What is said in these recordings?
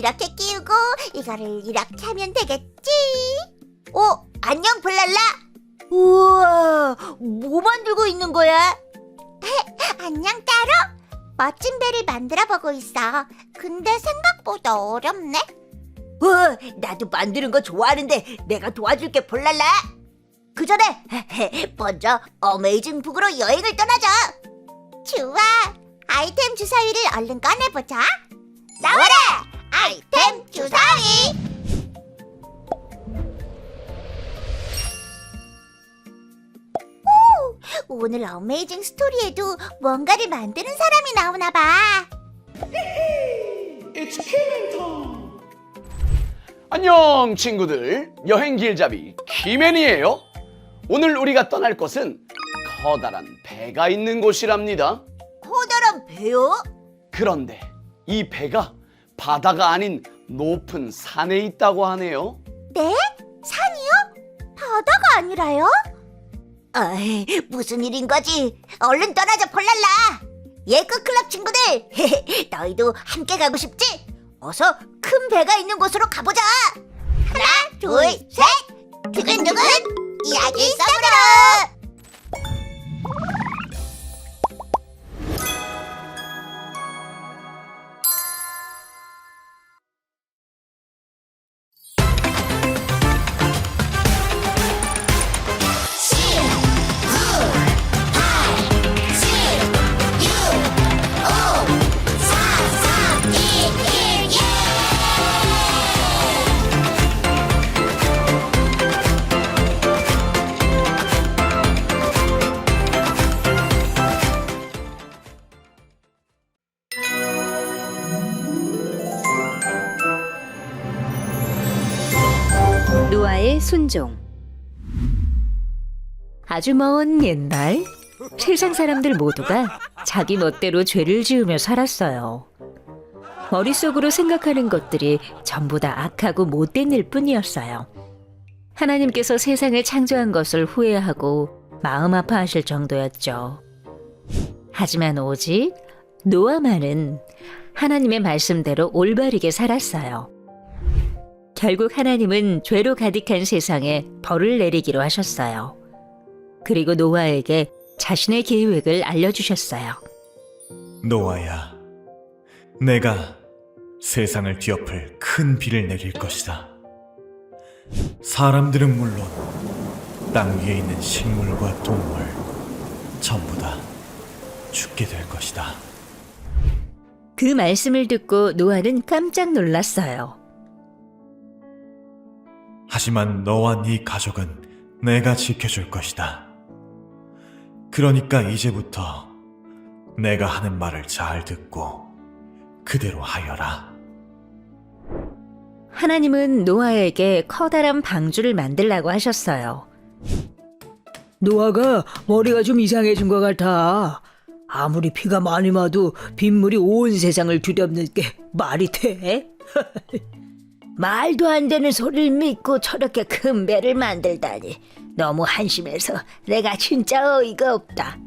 이렇게 끼우고 이거를 이렇게 하면 되겠지? 안녕 블랄라. 우와, 뭐 만들고 있는 거야? 안녕 따로. 멋진 배를 만들어 보고 있어. 근데 생각보다 어렵네. 나도 만드는 거 좋아하는데 내가 도와줄게 블랄라. 그 전에 먼저 어메이징 북으로 여행을 떠나자. 좋아. 아이템 주사위를 얼른 꺼내보자. 나와라! 아이템 주사위! 오늘 어메이징 스토리에도 뭔가를 만드는 사람이 나오나 봐. It's killing time. 안녕 친구들, 여행 길잡이 키맨이에요. 오늘 우리가 떠날 곳은 커다란 배가 있는 곳이랍니다. 커다란 배요? 그런데 이 배가 바다가 아닌 높은 산에 있다고 하네요. 네? 산이요? 바다가 아니라요? 무슨 일인 거지? 얼른 떠나자 폴랄라. 예끄클럽 친구들, 너희도 함께 가고 싶지? 어서 큰 배가 있는 곳으로 가보자. 하나, 둘, 셋. 두근두근 이야기 속으로. 노아의 순종. 아주 먼 옛날, 세상 사람들 모두가 자기 멋대로 죄를 지으며 살았어요. 머릿속으로 생각하는 것들이 전부 다 악하고 못된 일 뿐이었어요. 하나님께서 세상을 창조한 것을 후회하고 마음 아파하실 정도였죠. 하지만 오직 노아만은 하나님의 말씀대로 올바르게 살았어요. 결국 하나님은 죄로 가득한 세상에 벌을 내리기로 하셨어요. 그리고 노아에게 자신의 계획을 알려주셨어요. 노아야, 내가 세상을 뒤엎을 큰 비를 내릴 것이다. 사람들은 물론 땅 위에 있는 식물과 동물 전부 다 죽게 될 것이다. 그 말씀을 듣고 노아는 깜짝 놀랐어요. 하지만 너와 네 가족은 내가 지켜줄 것이다. 그러니까 이제부터 내가 하는 말을 잘 듣고 그대로 하여라. 하나님은 노아에게 커다란 방주를 만들라고 하셨어요. 노아가 머리가 좀 이상해진 것 같아. 아무리 비가 많이 와도 빗물이 온 세상을 뒤덮는 게 말이 돼? 말도 안 되는 소리를 믿고 저렇게 큰 배를 만들다니. 너무 한심해서 내가 진짜 어이가 없다.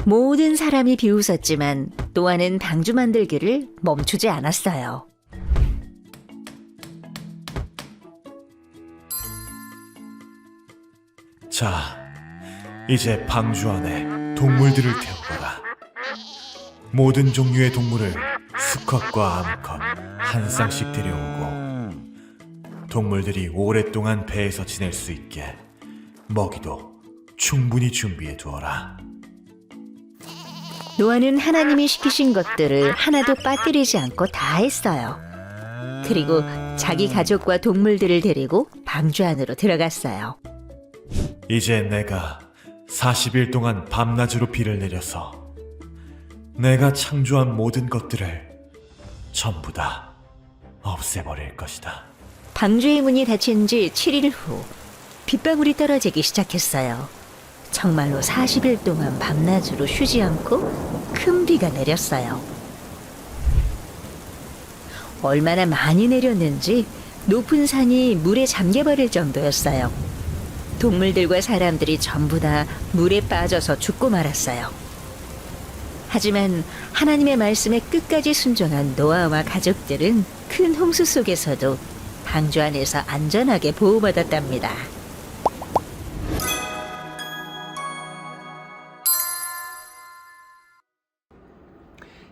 모든 사람이 비웃었지만 노아는 방주 만들기를 멈추지 않았어요. 자, 이제 방주 안에 동물들을 태우거라. 모든 종류의 동물을 수컷과 암컷 한 쌍씩 데려오고 동물들이 오랫동안 배에서 지낼 수 있게 먹이도 충분히 준비해 두어라. 노아는 하나님이 시키신 것들을 하나도 빠뜨리지 않고 다 했어요. 그리고 자기 가족과 동물들을 데리고 방주 안으로 들어갔어요. 이제 내가 40일 동안 밤낮으로 비를 내려서 내가 창조한 모든 것들을 전부 다 없애버릴 것이다. 방주의 문이 닫힌 지 7일 후 빗방울이 떨어지기 시작했어요. 정말로 40일 동안 밤낮으로 쉬지 않고 큰 비가 내렸어요. 얼마나 많이 내렸는지 높은 산이 물에 잠겨버릴 정도였어요. 동물들과 사람들이 전부 다 물에 빠져서 죽고 말았어요. 하지만 하나님의 말씀에 끝까지 순종한 노아와 가족들은 큰 홍수 속에서도 방주 안에서 안전하게 보호받았답니다.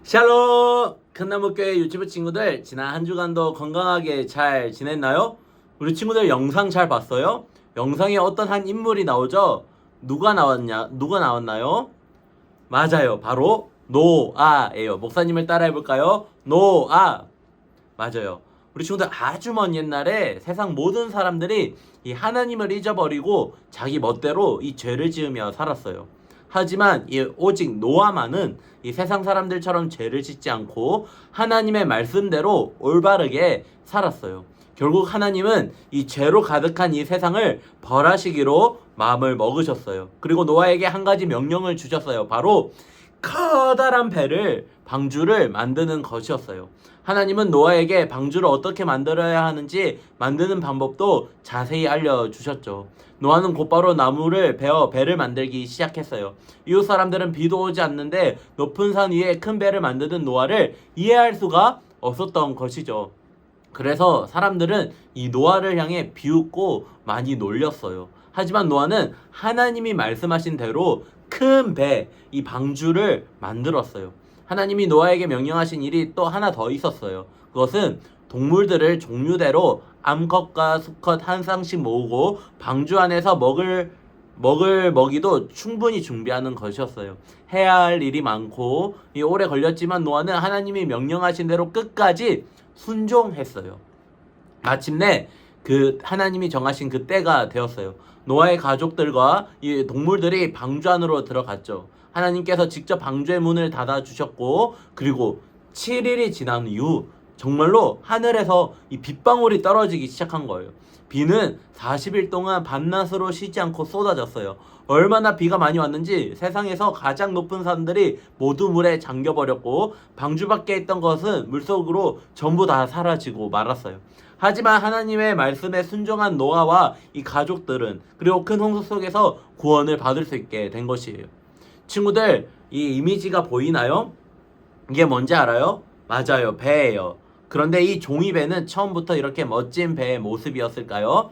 샬롬! 큰나무교회 유튜브 친구들, 지난 한 주간도 건강하게 잘 지냈나요? 우리 친구들 영상 잘 봤어요? 영상에 어떤 한 인물이 나오죠? 누가 나왔나요? 맞아요. 바로 노아예요. 목사님을 따라 해볼까요? 노아! 맞아요. 우리 친구들 아주 먼 옛날에 세상 모든 사람들이 이 하나님을 잊어버리고 자기 멋대로 이 죄를 지으며 살았어요. 하지만 오직 노아만은 이 세상 사람들처럼 죄를 짓지 않고 하나님의 말씀대로 올바르게 살았어요. 결국 하나님은 이 죄로 가득한 이 세상을 벌하시기로 마음을 먹으셨어요. 그리고 노아에게 한 가지 명령을 주셨어요. 바로 커다란 배를, 방주를 만드는 것이었어요. 하나님은 노아에게 방주를 어떻게 만들어야 하는지 만드는 방법도 자세히 알려주셨죠. 노아는 곧바로 나무를 베어 배를 만들기 시작했어요. 이웃 사람들은 비도 오지 않는데 높은 산 위에 큰 배를 만드는 노아를 이해할 수가 없었던 것이죠. 그래서 사람들은 이 노아를 향해 비웃고 많이 놀렸어요. 하지만 노아는 하나님이 말씀하신 대로 큰 배, 이 방주를 만들었어요. 하나님이 노아에게 명령하신 일이 또 하나 더 있었어요. 그것은 동물들을 종류대로 암컷과 수컷 한 쌍씩 모으고 방주 안에서 먹을 먹이도 충분히 준비하는 것이었어요. 해야 할 일이 많고 오래 걸렸지만 노아는 하나님이 명령하신 대로 끝까지 순종했어요. 마침내 그 하나님이 정하신 그 때가 되었어요. 노아의 가족들과 이 동물들이 방주 안으로 들어갔죠. 하나님께서 직접 방주의 문을 닫아주셨고, 그리고 7일이 지난 이후 정말로 하늘에서 이 빗방울이 떨어지기 시작한 거예요. 비는 40일 동안 밤낮으로 쉬지 않고 쏟아졌어요. 얼마나 비가 많이 왔는지 세상에서 가장 높은 산들이 모두 물에 잠겨버렸고, 방주 밖에 있던 것은 물속으로 전부 다 사라지고 말았어요. 하지만 하나님의 말씀에 순종한 노아와 이 가족들은 그리고 큰 홍수 속에서 구원을 받을 수 있게 된 것이에요. 친구들, 이 이미지가 보이나요? 이게 뭔지 알아요? 맞아요, 배예요. 그런데 이 종이배는 처음부터 이렇게 멋진 배의 모습이었을까요?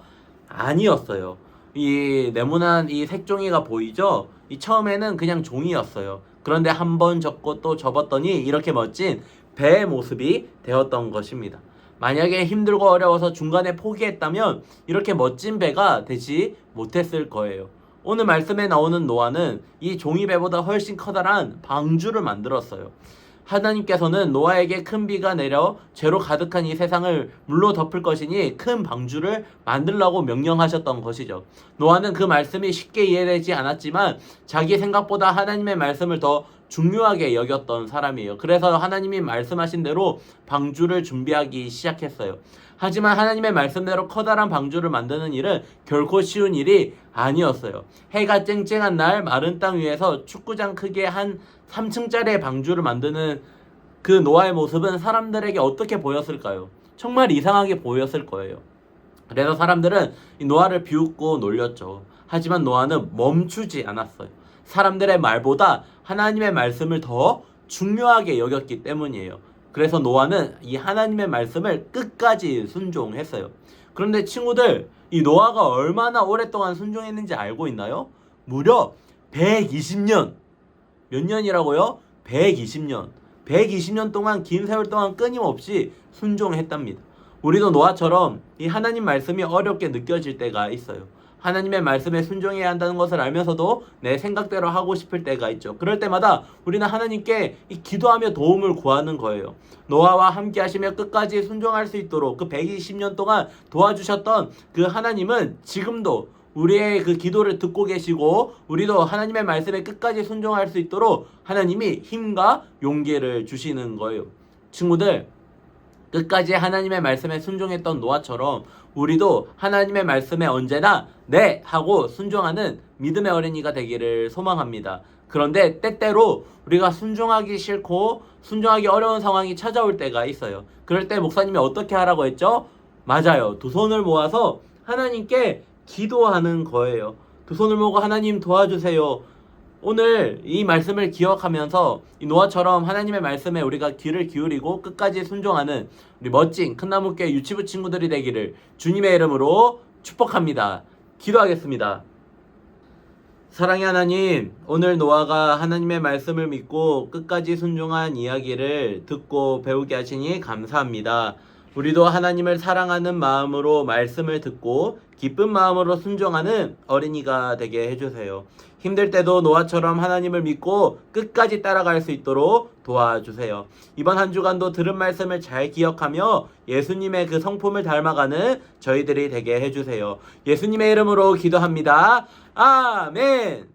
아니었어요. 이 네모난 이 색종이가 보이죠? 이 처음에는 그냥 종이였어요. 그런데 한 번 접고 또 접었더니 이렇게 멋진 배의 모습이 되었던 것입니다. 만약에 힘들고 어려워서 중간에 포기했다면 이렇게 멋진 배가 되지 못했을 거예요. 오늘 말씀에 나오는 노아는 이 종이배보다 훨씬 커다란 방주를 만들었어요. 하나님께서는 노아에게 큰 비가 내려 죄로 가득한 이 세상을 물로 덮을 것이니 큰 방주를 만들라고 명령하셨던 것이죠. 노아는 그 말씀이 쉽게 이해되지 않았지만 자기 생각보다 하나님의 말씀을 더 중요하게 여겼던 사람이에요. 그래서 하나님이 말씀하신 대로 방주를 준비하기 시작했어요. 하지만 하나님의 말씀대로 커다란 방주를 만드는 일은 결코 쉬운 일이 아니었어요. 해가 쨍쨍한 날 마른 땅 위에서 축구장 크기의 한 3층짜리의 방주를 만드는 그 노아의 모습은 사람들에게 어떻게 보였을까요? 정말 이상하게 보였을 거예요. 그래서 사람들은 이 노아를 비웃고 놀렸죠. 하지만 노아는 멈추지 않았어요. 사람들의 말보다 하나님의 말씀을 더 중요하게 여겼기 때문이에요. 그래서 노아는 이 하나님의 말씀을 끝까지 순종했어요. 그런데 친구들, 이 노아가 얼마나 오랫동안 순종했는지 알고 있나요? 무려 120년. 몇 년이라고요? 120년. 120년 동안, 긴 세월 동안 끊임없이 순종했답니다. 우리도 노아처럼 이 하나님 말씀이 어렵게 느껴질 때가 있어요. 하나님의 말씀에 순종해야 한다는 것을 알면서도 내 생각대로 하고 싶을 때가 있죠. 그럴 때마다 우리는 하나님께 이 기도하며 도움을 구하는 거예요. 노아와 함께 하시며 끝까지 순종할 수 있도록 그 120년 동안 도와주셨던 그 하나님은 지금도 우리의 그 기도를 듣고 계시고, 우리도 하나님의 말씀에 끝까지 순종할 수 있도록 하나님이 힘과 용기를 주시는 거예요. 친구들, 끝까지 하나님의 말씀에 순종했던 노아처럼 우리도 하나님의 말씀에 언제나 네 하고 순종하는 믿음의 어린이가 되기를 소망합니다. 그런데 때때로 우리가 순종하기 싫고 순종하기 어려운 상황이 찾아올 때가 있어요. 그럴 때 목사님이 어떻게 하라고 했죠? 맞아요. 두 손을 모아서 하나님께 기도하는 거예요. 두 손을 모으고 하나님 도와주세요. 오늘 이 말씀을 기억하면서 이 노아처럼 하나님의 말씀에 우리가 귀를 기울이고 끝까지 순종하는 우리 멋진 큰나무교회 유치부 친구들이 되기를 주님의 이름으로 축복합니다. 기도하겠습니다. 사랑의 하나님, 오늘 노아가 하나님의 말씀을 믿고 끝까지 순종한 이야기를 듣고 배우게 하시니 감사합니다. 우리도 하나님을 사랑하는 마음으로 말씀을 듣고 기쁜 마음으로 순종하는 어린이가 되게 해주세요. 힘들 때도 노아처럼 하나님을 믿고 끝까지 따라갈 수 있도록 도와주세요. 이번 한 주간도 들은 말씀을 잘 기억하며 예수님의 그 성품을 닮아가는 저희들이 되게 해주세요. 예수님의 이름으로 기도합니다. 아멘.